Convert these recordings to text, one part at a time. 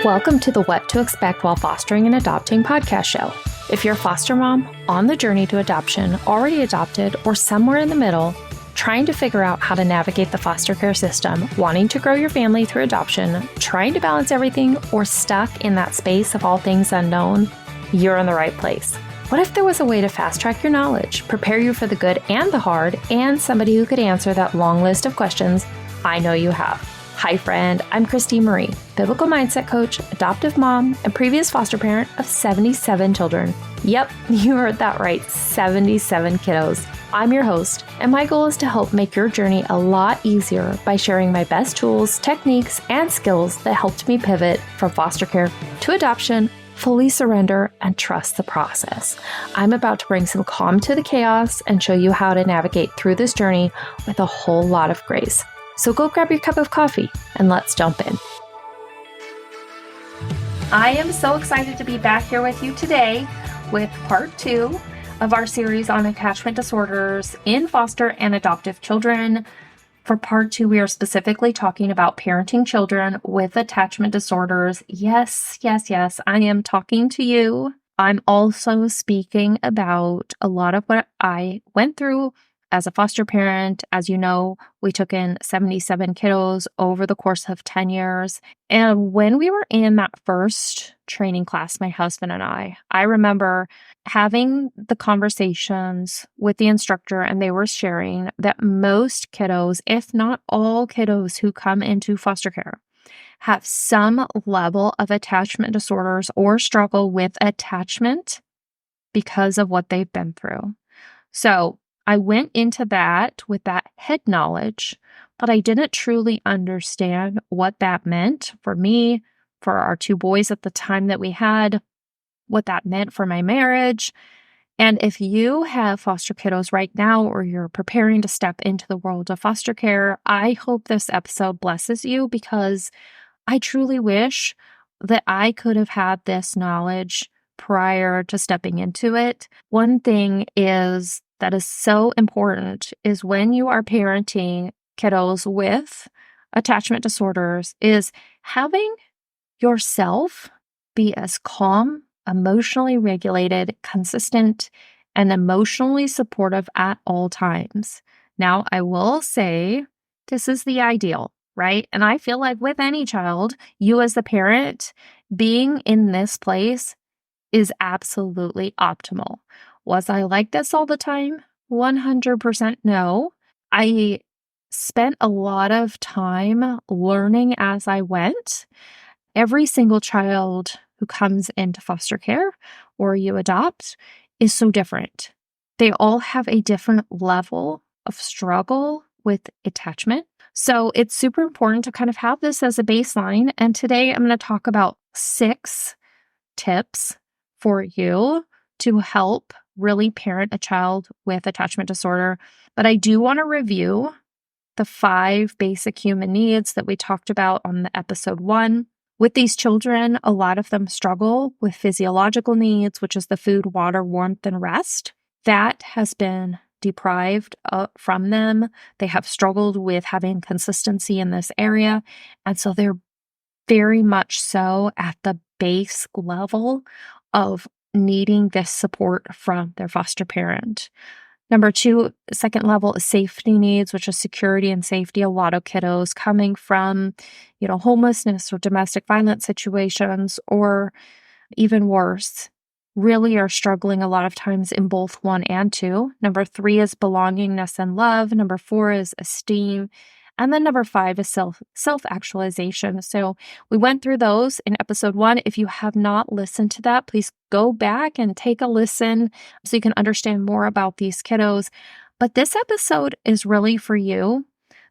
Welcome to the What to Expect While Fostering and Adopting podcast show. If you're a foster mom, on the journey to adoption, already adopted, or somewhere in the middle, trying to figure out how to navigate the foster care system, wanting to grow your family through adoption, trying to balance everything, or stuck in that space of all things unknown, you're in the right place. What if there was a way to fast track your knowledge, prepare you for the good and the hard, and somebody who could answer that long list of questions I know you have? Hi friend, I'm Christine Marie, biblical mindset coach, adoptive mom, and previous foster parent of 77 children. Yep, you heard that right, 77 kiddos. I'm your host, and my goal is to help make your journey a lot easier by sharing my best tools, techniques, and skills that helped me pivot from foster care to adoption, fully surrender, and trust the process. I'm about to bring some calm to the chaos and show you how to navigate through this journey with a whole lot of grace. So go grab your cup of coffee and let's jump in. I am so excited to be back here with you today with part 2 of our series on attachment disorders in foster and adoptive children. For part 2, we are specifically talking about parenting children with attachment disorders. Yes, I am talking to you. I'm also speaking about a lot of what I went through as a foster parent. As you know, we took in 77 kiddos over the course of 10 years. And when we were in that first training class, my husband and I remember having the conversations with the instructor, and they were sharing that most kiddos, if not all kiddos who come into foster care, have some level of attachment disorders or struggle with attachment because of what they've been through. So I went into that with that head knowledge, but I didn't truly understand what that meant for me, for our 2 boys at the time that we had, what that meant for my marriage. And if you have foster kiddos right now, or you're preparing to step into the world of foster care, I hope this episode blesses you, because I truly wish that I could have had this knowledge prior to stepping into it. One thing that is so important is when you are parenting kiddos with attachment disorders is having yourself be as calm, emotionally regulated, consistent, and emotionally supportive at all times. Now, I will say this is the ideal, right? And I feel like with any child, you as the parent, being in this place is absolutely optimal. Was I like this all the time? 100% no. I spent a lot of time learning as I went. Every single child who comes into foster care or you adopt is so different. They all have a different level of struggle with attachment. So it's super important to kind of have this as a baseline. And today I'm going to talk about 6 tips for you to help really parent a child with attachment disorder. But I do want to review the 5 basic human needs that we talked about on the episode 1. With these children, a lot of them struggle with physiological needs, which is the food, water, warmth, and rest. That has been deprived from them. They have struggled with having consistency in this area. And so they're very much so at the base level of needing this support from their foster parent. Number 2, second level is safety needs, which is security and safety. A lot of kiddos coming from, homelessness or domestic violence situations, or even worse, really are struggling a lot of times in both 1 and 2. Number 3 is belongingness and love. Number 4 is esteem. And then number 5 is self-actualization. So we went through those in episode 1. If you have not listened to that, please go back and take a listen so you can understand more about these kiddos. But this episode is really for you.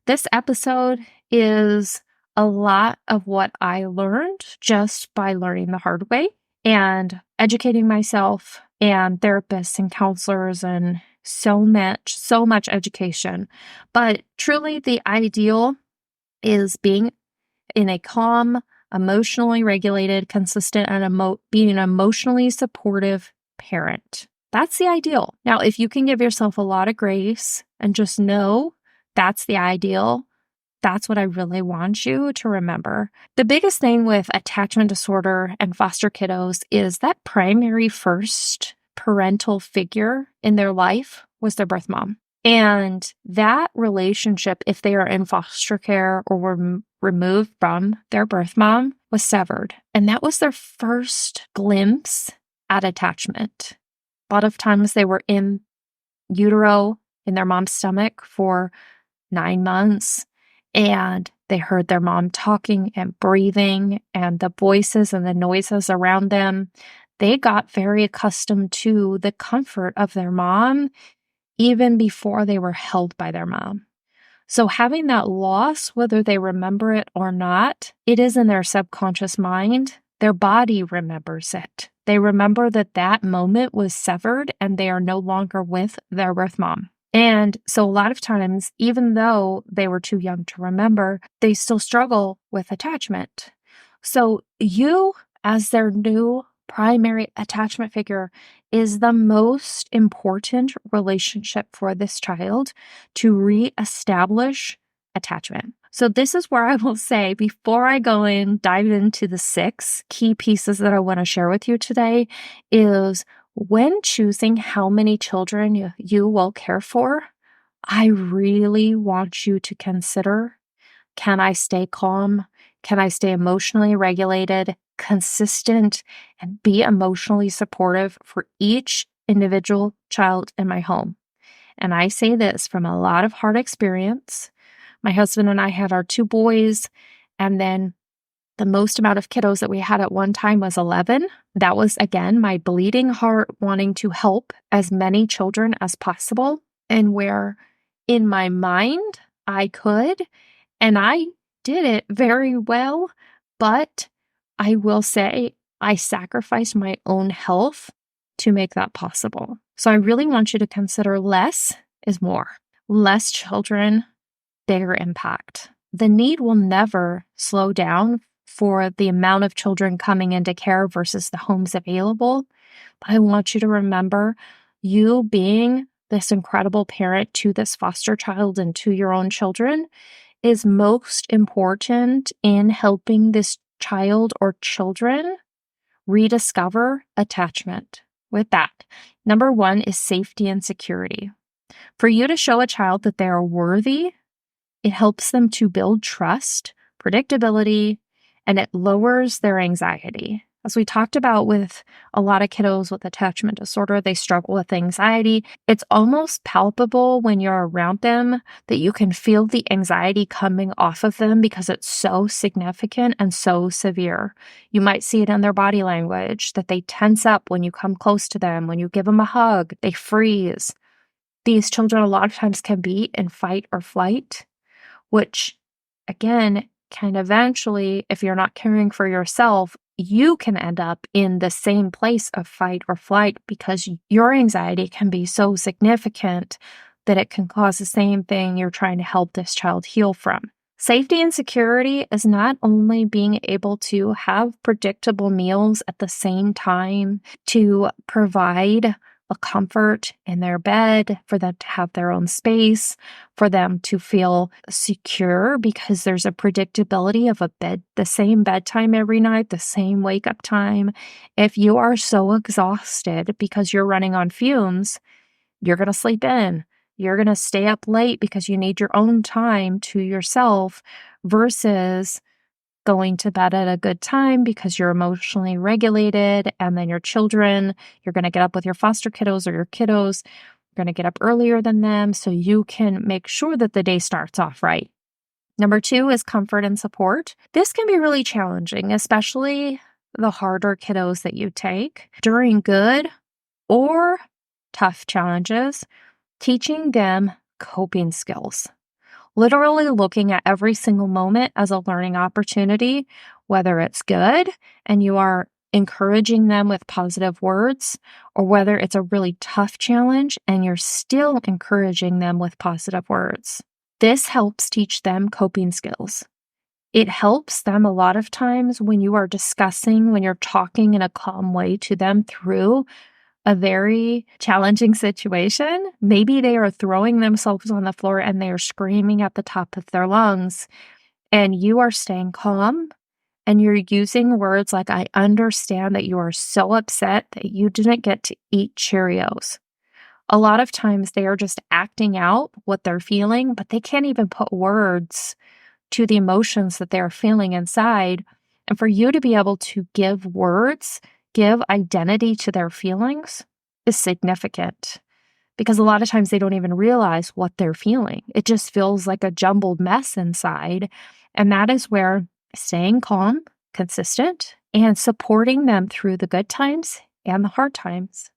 This episode is a lot of what I learned just by learning the hard way and educating myself and therapists and counselors and so much education. But truly the ideal is being in a calm, emotionally regulated, consistent, and being an emotionally supportive parent. That's the ideal. Now, if you can give yourself a lot of grace and just know that's the ideal, That's what I really want you to remember. The biggest thing with attachment disorder and foster kiddos is that primary first parental figure in their life was their birth mom. And that relationship, if they are in foster care or were removed from their birth mom, was severed. And that was their first glimpse at attachment. A lot of times they were in utero in their mom's stomach for 9 months, and they heard their mom talking and breathing and the voices and the noises around them. They got very accustomed to the comfort of their mom even before they were held by their mom. So having that loss, whether they remember it or not, it is in their subconscious mind. Their body remembers it. They remember that that moment was severed and they are no longer with their birth mom. And so a lot of times, even though they were too young to remember, they still struggle with attachment. So you, as their new primary attachment figure, is the most important relationship for this child to reestablish attachment. So this is where I will say, before I go in, dive into the 6 key pieces that I want to share with you today, is when choosing how many children you will care for, I really want you to consider, can I stay calm? Can I stay emotionally regulated, consistent, and be emotionally supportive for each individual child in my home? And I say this from a lot of hard experience. My husband and I had our 2 boys, and then the most amount of kiddos that we had at one time was 11. That was, again, my bleeding heart wanting to help as many children as possible, and where in my mind I could, and I did it very well, but I will say I sacrificed my own health to make that possible. So I really want you to consider less is more. Less children, bigger impact. The need will never slow down for the amount of children coming into care versus the homes available. But I want you to remember, you being this incredible parent to this foster child and to your own children is most important in helping this child or children rediscover attachment. With that, number 1 is safety and security. For you to show a child that they are worthy, it helps them to build trust, predictability, and it lowers their anxiety. As we talked about with a lot of kiddos with attachment disorder, they struggle with anxiety. It's almost palpable when you're around them that you can feel the anxiety coming off of them because it's so significant and so severe. You might see it in their body language, that they tense up when you come close to them. When you give them a hug, they freeze. These children a lot of times can be in fight or flight, which, again, can eventually, if you're not caring for yourself, you can end up in the same place of fight or flight because your anxiety can be so significant that it can cause the same thing you're trying to help this child heal from. Safety and security is not only being able to have predictable meals at the same time, to provide a comfort in their bed, for them to have their own space, for them to feel secure because there's a predictability of a bed, the same bedtime every night, the same wake up time. If you are so exhausted because you're running on fumes, you're going to sleep in. You're going to stay up late because you need your own time to yourself versus going to bed at a good time because you're emotionally regulated. And then your children, you're going to get up with your foster kiddos or your kiddos, you're going to get up earlier than them so you can make sure that the day starts off right. Number 2 is comfort and support. This can be really challenging, especially the harder kiddos that you take during good or tough challenges, teaching them coping skills. Literally looking at every single moment as a learning opportunity, whether it's good and you are encouraging them with positive words, or whether it's a really tough challenge and you're still encouraging them with positive words. This helps teach them coping skills. It helps them a lot of times when you are discussing, when you're talking in a calm way to them through a very challenging situation. Maybe they are throwing themselves on the floor and they are screaming at the top of their lungs, and you are staying calm and you're using words like, I understand that you are so upset that you didn't get to eat Cheerios. A lot of times they are just acting out what they're feeling, but they can't even put words to the emotions that they're feeling inside. And for you to be able to give words, give identity to their feelings is significant, because a lot of times they don't even realize what they're feeling. It just feels like a jumbled mess inside. And that is where staying calm, consistent, and supporting them through the good times and the hard times.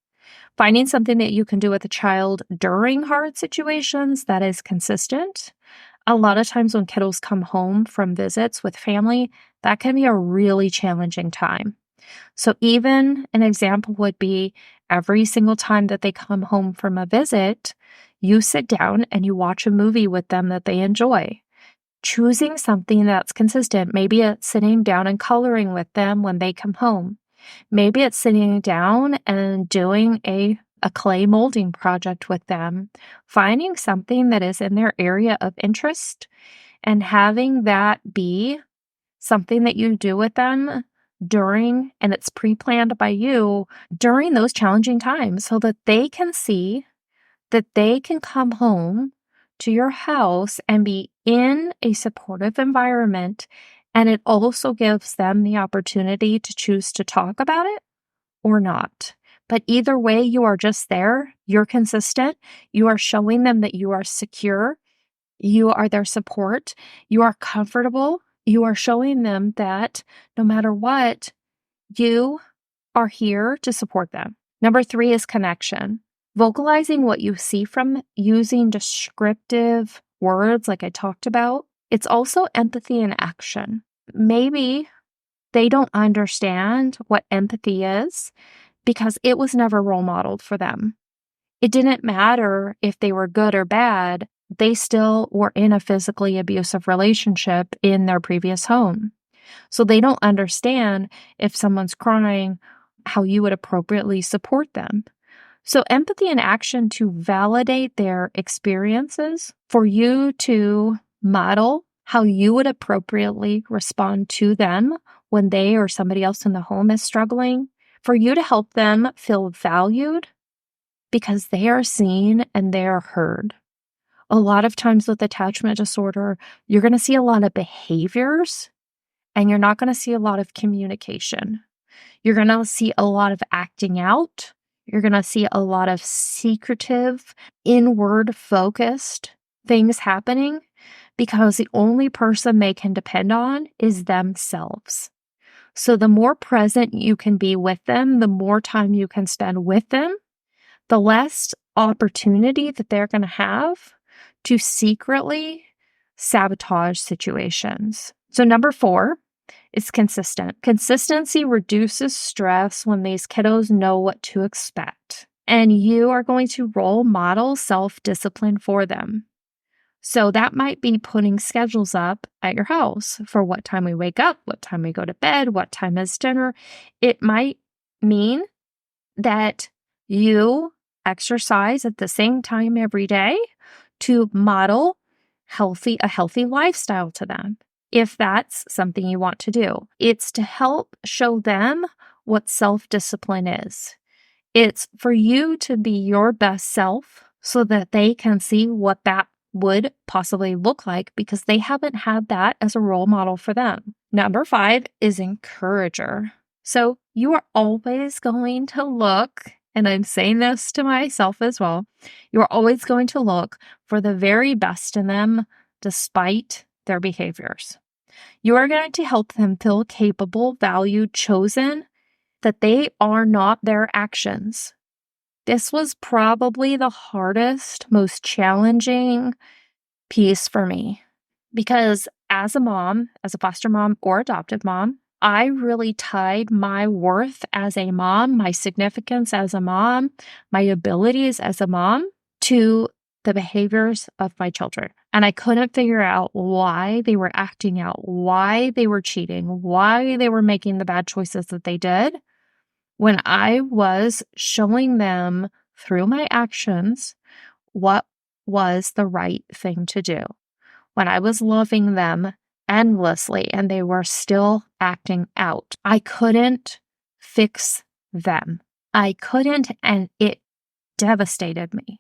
Finding something that you can do with a child during hard situations that is consistent. A lot of times when kiddos come home from visits with family, that can be a really challenging time. So even an example would be every single time that they come home from a visit, you sit down and you watch a movie with them that they enjoy. Choosing something that's consistent. Maybe it's sitting down and coloring with them when they come home. Maybe it's sitting down and doing a clay molding project with them. Finding something that is in their area of interest and having that be something that you do with them during, and it's pre-planned by you during those challenging times, so that they can see that they can come home to your house and be in a supportive environment. And it also gives them the opportunity to choose to talk about it or not. But either way, you are just there. You're consistent. You are showing them that you are secure. You are their support. You are comfortable. You are showing them that no matter what, you are here to support them. Number 3 is connection. Vocalizing what you see from using descriptive words like I talked about. It's also empathy in action. Maybe they don't understand what empathy is because it was never role modeled for them. It didn't matter if they were good or bad, they still were in a physically abusive relationship in their previous home. So they don't understand if someone's crying, how you would appropriately support them. So empathy in action to validate their experiences, for you to model how you would appropriately respond to them when they or somebody else in the home is struggling, for you to help them feel valued because they are seen and they are heard. A lot of times with attachment disorder, you're going to see a lot of behaviors and you're not going to see a lot of communication. You're going to see a lot of acting out. You're going to see a lot of secretive, inward focused things happening because the only person they can depend on is themselves. So the more present you can be with them, the more time you can spend with them, the less opportunity that they're going to have to secretly sabotage situations. So number 4 is consistent. Consistency reduces stress when these kiddos know what to expect. And you are going to role model self-discipline for them. So that might be putting schedules up at your house for what time we wake up, what time we go to bed, what time is dinner. It might mean that you exercise at the same time every day to model a healthy lifestyle to them, if that's something you want to do. It's to help show them what self-discipline is. It's for you to be your best self so that they can see what that would possibly look like because they haven't had that as a role model for them. Number 5 is encourager. So you are always going to look, and I'm saying this to myself as well, you are always going to look for the very best in them despite their behaviors. You are going to help them feel capable, valued, chosen, that they are not their actions. This was probably the hardest, most challenging piece for me because as a mom, as a foster mom or adoptive mom, I really tied my worth as a mom, my significance as a mom, my abilities as a mom to the behaviors of my children. And I couldn't figure out why they were acting out, why they were cheating, why they were making the bad choices that they did, when I was showing them through my actions what was the right thing to do, when I was loving them endlessly and they were still acting out. I couldn't fix them. I couldn't, and it devastated me.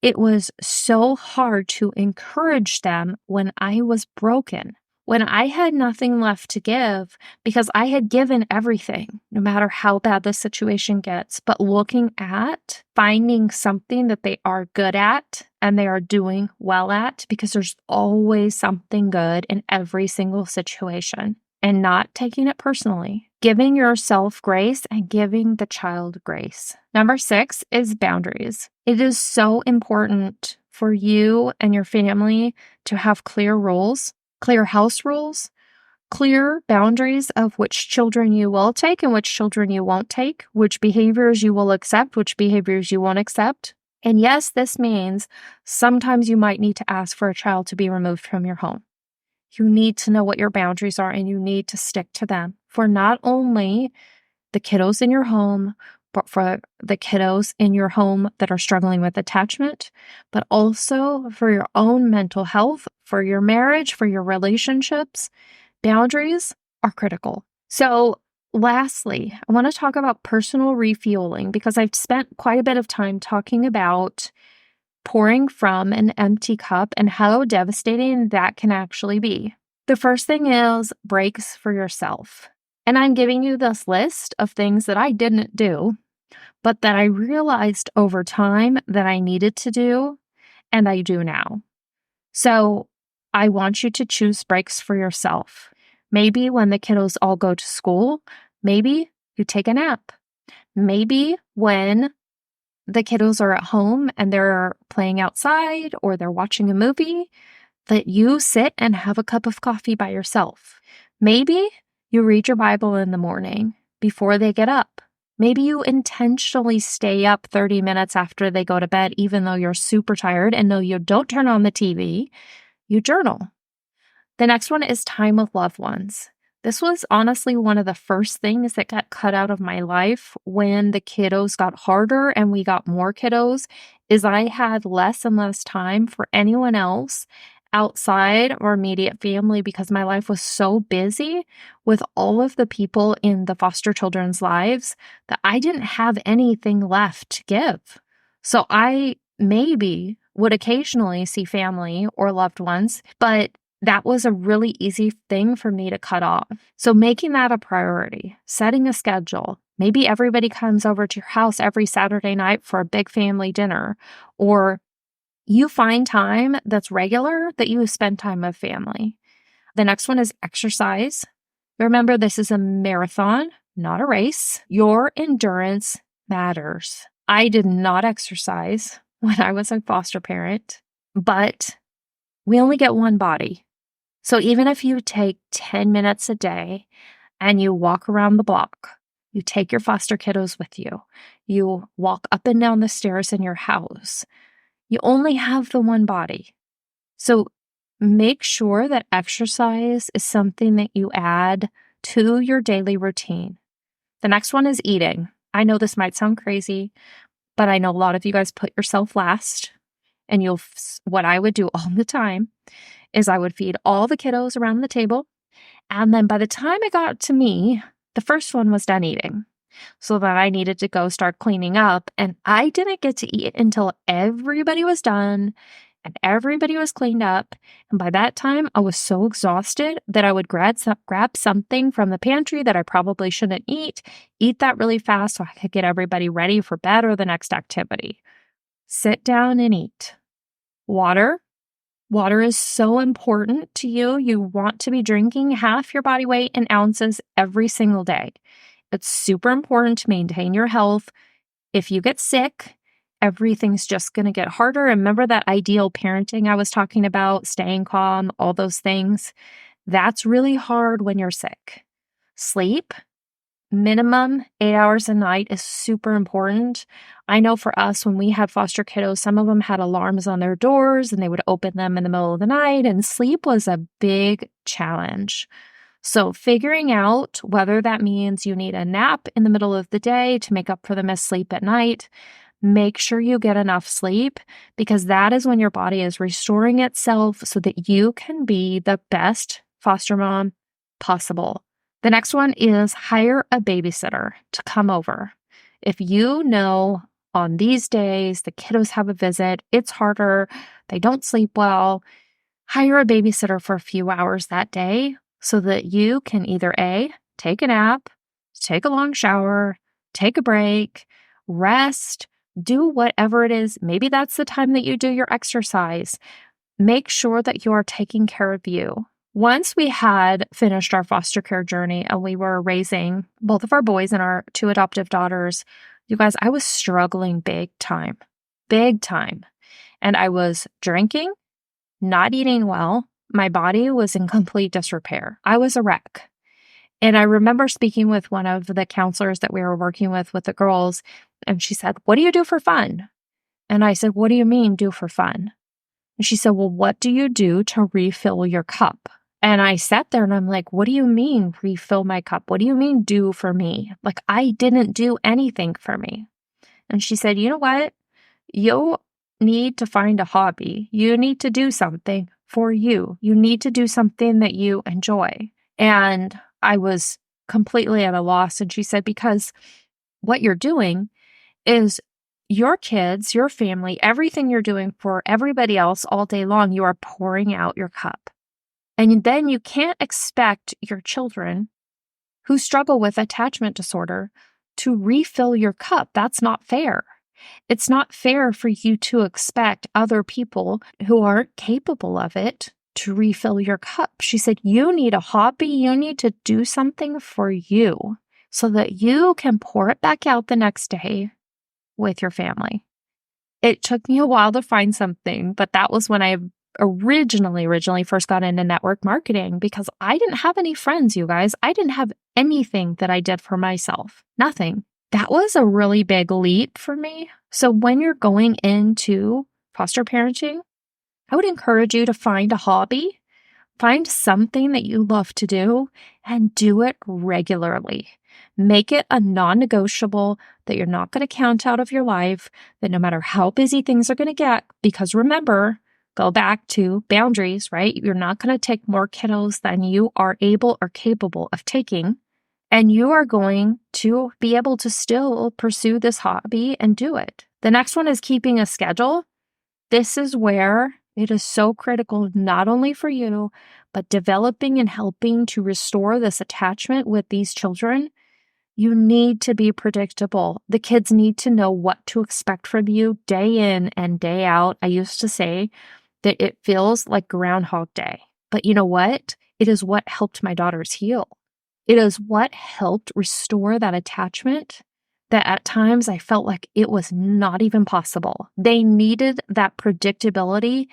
It was so hard to encourage them when I was broken, when I had nothing left to give because I had given everything, no matter how bad the situation gets. But looking at finding something that they are good at and they are doing well at, because there's always something good in every single situation, and not taking it personally. Giving yourself grace and giving the child grace. Number 6 is boundaries. It is so important for you and your family to have clear rules, clear house rules, clear boundaries of which children you will take and which children you won't take, which behaviors you will accept, which behaviors you won't accept. And yes, this means sometimes you might need to ask for a child to be removed from your home. You need to know what your boundaries are and you need to stick to them for not only the kiddos in your home, but for the kiddos in your home that are struggling with attachment, but also for your own mental health, for your marriage, for your relationships. Boundaries are critical. So lastly, I want to talk about personal refueling because I've spent quite a bit of time talking about pouring from an empty cup and how devastating that can actually be. The first thing is breaks for yourself. And I'm giving you this list of things that I didn't do, but that I realized over time that I needed to do, and I do now. So I want you to choose breaks for yourself. Maybe when the kiddos all go to school, maybe you take a nap. Maybe when the kiddos are at home and they're playing outside or they're watching a movie, that you sit and have a cup of coffee by yourself. Maybe you read your Bible in the morning before they get up. Maybe you intentionally stay up 30 minutes after they go to bed, even though you're super tired, and no, you don't turn on the TV. You journal. The next one is time with loved ones. This was honestly one of the first things that got cut out of my life when the kiddos got harder and we got more kiddos, is I had less and less time for anyone else outside or immediate family because my life was so busy with all of the people in the foster children's lives that I didn't have anything left to give. So I maybe would occasionally see family or loved ones, but that was a really easy thing for me to cut off. So making that a priority, setting a schedule. Maybe everybody comes over to your house every Saturday night for a big family dinner, or you find time that's regular that you spend time with family. The next one is exercise. Remember, this is a marathon, not a race. Your endurance matters. I did not exercise when I was a foster parent, but we only get one body. So even if you take 10 minutes a day and you walk around the block, you take your foster kiddos with you, you walk up and down the stairs in your house, you only have the one body. So make sure that exercise is something that you add to your daily routine. The next one is eating. I know this might sound crazy, but I know a lot of you guys put yourself last. And what I would do all the time is I would feed all the kiddos around the table. And then by the time it got to me, the first one was done eating. So that I needed to go start cleaning up. And I didn't get to eat until everybody was done and everybody was cleaned up. And by that time, I was so exhausted that I would grab something from the pantry that I probably shouldn't eat that really fast so I could get everybody ready for bed or the next activity. Sit down and eat. Water. Water is so important to you. You want to be drinking half your body weight in ounces every single day. It's super important to maintain your health. If you get sick, everything's just going to get harder. Remember that ideal parenting I was talking about, staying calm, all those things? That's really hard when you're sick. Sleep. Minimum 8 hours a night is super important. I know for us, when we had foster kiddos, some of them had alarms on their doors and they would open them in the middle of the night, and sleep was a big challenge. So figuring out whether that means you need a nap in the middle of the day to make up for the missed sleep at night, make sure you get enough sleep because that is when your body is restoring itself so that you can be the best foster mom possible. The next one is hire a babysitter to come over. If you know on these days the kiddos have a visit, it's harder, they don't sleep well, hire a babysitter for a few hours that day so that you can either A, take a nap, take a long shower, take a break, rest, do whatever it is. Maybe that's the time that you do your exercise. Make sure that you are taking care of you. Once we had finished our foster care journey and we were raising both of our boys and our 2 adoptive daughters, you guys, I was struggling big time. And I was drinking, not eating well. My body was in complete disrepair. I was a wreck. And I remember speaking with one of the counselors that we were working with the girls, and she said, "What do you do for fun?" And I said, "What do you mean do for fun?" And she said, "Well, what do you do to refill your cup?" And I sat there and I'm like, "What do you mean refill my cup? What do you mean do for me? Like I didn't do anything for me." And she said, "You know what? You need to find a hobby. You need to do something for you. You need to do something that you enjoy." And I was completely at a loss. And she said, "Because what you're doing is your kids, your family, everything you're doing for everybody else all day long, you are pouring out your cup. And then you can't expect your children who struggle with attachment disorder to refill your cup. That's not fair. It's not fair for you to expect other people who aren't capable of it to refill your cup." She said, "You need a hobby. You need to do something for you so that you can pour it back out the next day with your family." It took me a while to find something, but that was when I originally first got into network marketing because I didn't have any friends, you guys. I didn't have anything that I did for myself. Nothing. That was a really big leap for me. So when you're going into foster parenting, I would encourage you to find a hobby, find something that you love to do, and do it regularly. Make it a non-negotiable that you're not going to count out of your life, that no matter how busy things are going to get, because remember, go back to boundaries, right? You're not going to take more kiddos than you are able or capable of taking. And you are going to be able to still pursue this hobby and do it. The next one is keeping a schedule. This is where it is so critical, not only for you, but developing and helping to restore this attachment with these children. You need to be predictable. The kids need to know what to expect from you day in and day out. I used to say that it feels like Groundhog Day. But you know what? It is what helped my daughters heal. It is what helped restore that attachment that at times I felt like it was not even possible. They needed that predictability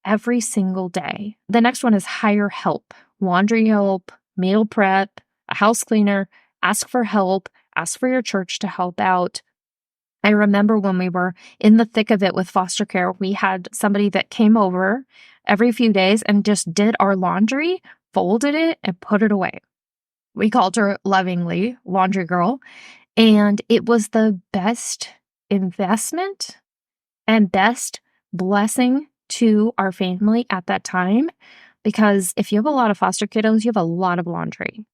every single day. The next one is hire help, laundry help, meal prep, a house cleaner, ask for help, ask for your church to help out. I remember when we were in the thick of it with foster care, we had somebody that came over every few days and just did our laundry, folded it, and put it away. We called her lovingly Laundry Girl, and it was the best investment and best blessing to our family at that time, because if you have a lot of foster kiddos, you have a lot of laundry,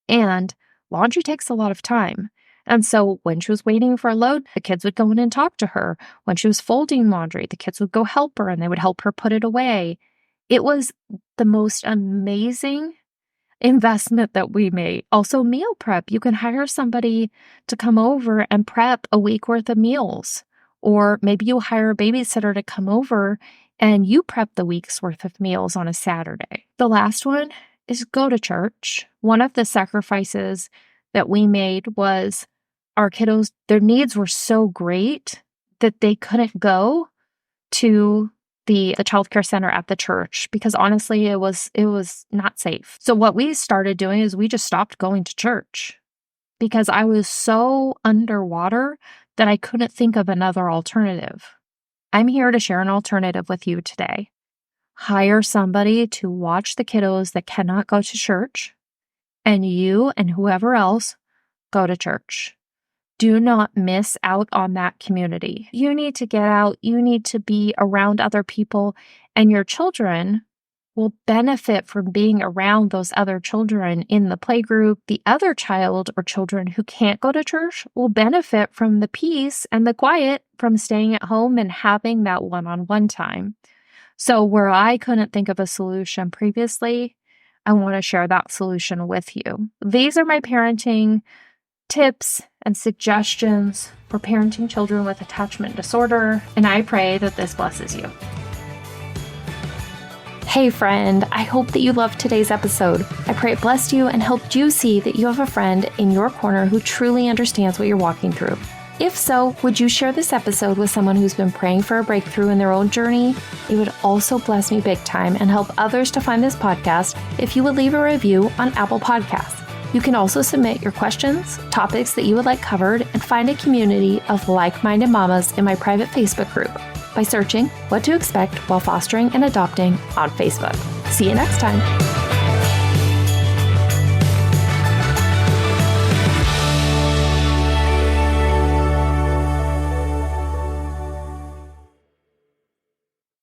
and laundry takes a lot of time. And so when she was waiting for a load, the kids would go in and talk to her. When she was folding laundry, the kids would go help her and they would help her put it away. It was the most amazing investment that we made. Also, meal prep. You can hire somebody to come over and prep a week worth of meals. Or maybe you hire a babysitter to come over and you prep the week's worth of meals on a Saturday. The last one is go to church. One of the sacrifices that we made was our kiddos, their needs were so great that they couldn't go to the childcare center at the church because honestly, it was not safe. So what we started doing is we just stopped going to church because I was so underwater that I couldn't think of another alternative. I'm here to share an alternative with you today. Hire somebody to watch the kiddos that cannot go to church and you and whoever else go to church. Do not miss out on that community. You need to get out. You need to be around other people, and your children will benefit from being around those other children in the playgroup. The other child or children who can't go to church will benefit from the peace and the quiet from staying at home and having that one-on-one time. So where I couldn't think of a solution previously, I want to share that solution with you. These are my parenting tips and suggestions for parenting children with attachment disorder, and I pray that this blesses you. Hey friend, I hope that you loved today's episode. I pray it blessed you and helped you see that you have a friend in your corner who truly understands what you're walking through. If so, would you share this episode with someone who's been praying for a breakthrough in their own journey? It would also bless me big time and help others to find this podcast if you would leave a review on Apple Podcasts. You can also submit your questions, topics that you would like covered, and find a community of like-minded mamas in my private Facebook group by searching What to Expect While Fostering and Adopting on Facebook. See you next time.